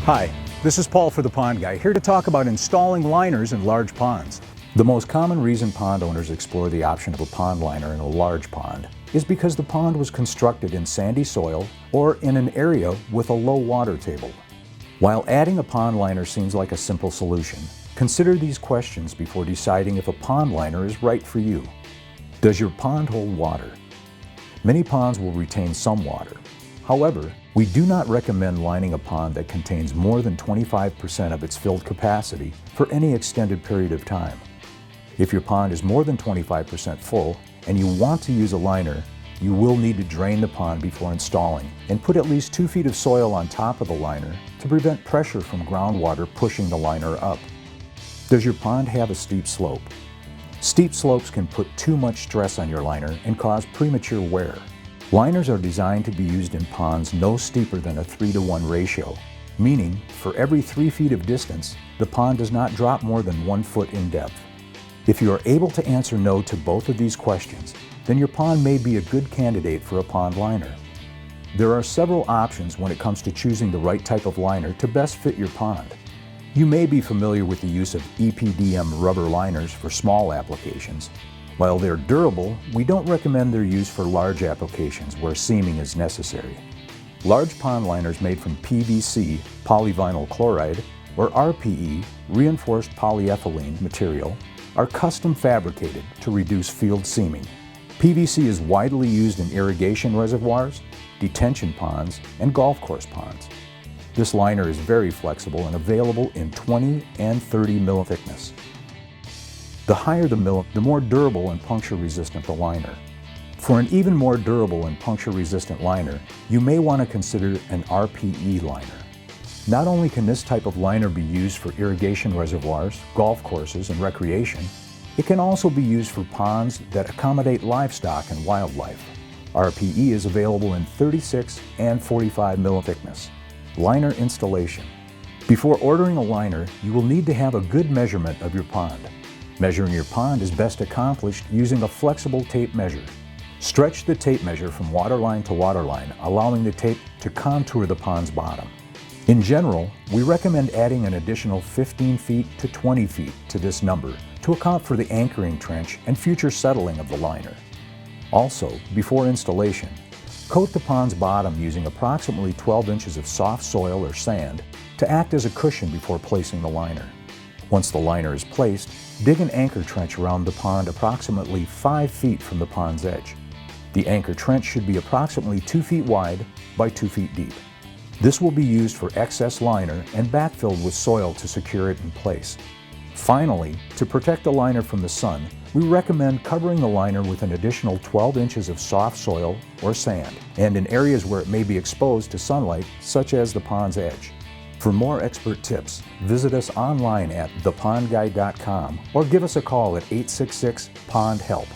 Hi, this is Paul for The Pond Guy, here to talk about installing liners in large ponds. The most common reason pond owners explore the option of a pond liner in a large pond is because the pond was constructed in sandy soil or in an area with a low water table. While adding a pond liner seems like a simple solution, consider these questions before deciding if a pond liner is right for you. Does your pond hold water? Many ponds will retain some water. However, we do not recommend lining a pond that contains more than 25% of its filled capacity for any extended period of time. If your pond is more than 25% full and you want to use a liner, you will need to drain the pond before installing and put at least 2 feet of soil on top of the liner to prevent pressure from groundwater pushing the liner up. Does your pond have a steep slope? Steep slopes can put too much stress on your liner and cause premature wear. Liners are designed to be used in ponds no steeper than a 3-to-1 ratio, meaning for every 3 feet of distance, the pond does not drop more than 1 foot in depth. If you are able to answer no to both of these questions, then your pond may be a good candidate for a pond liner. There are several options when it comes to choosing the right type of liner to best fit your pond. You may be familiar with the use of EPDM rubber liners for small applications. While they're durable, we don't recommend their use for large applications where seaming is necessary. Large pond liners made from PVC, polyvinyl chloride, or RPE, reinforced polyethylene material, are custom fabricated to reduce field seaming. PVC is widely used in irrigation reservoirs, detention ponds, and golf course ponds. This liner is very flexible and available in 20 and 30 mil thickness. The higher the mil, the more durable and puncture resistant the liner. For an even more durable and puncture resistant liner, you may want to consider an RPE liner. Not only can this type of liner be used for irrigation reservoirs, golf courses, and recreation, it can also be used for ponds that accommodate livestock and wildlife. RPE is available in 36 and 45 mil thickness. Liner installation. Before ordering a liner, you will need to have a good measurement of your pond. Measuring your pond is best accomplished using a flexible tape measure. Stretch the tape measure from waterline to waterline, allowing the tape to contour the pond's bottom. In general, we recommend adding an additional 15 feet to 20 feet to this number to account for the anchoring trench and future settling of the liner. Also, before installation, coat the pond's bottom using approximately 12 inches of soft soil or sand to act as a cushion before placing the liner. Once the liner is placed, dig an anchor trench around the pond approximately 5 feet from the pond's edge. The anchor trench should be approximately 2 feet wide by 2 feet deep. This will be used for excess liner and backfilled with soil to secure it in place. Finally, to protect the liner from the sun, we recommend covering the liner with an additional 12 inches of soft soil or sand, and in areas where it may be exposed to sunlight, such as the pond's edge. For more expert tips, visit us online at thepondguy.com or give us a call at 866-POND-HELP.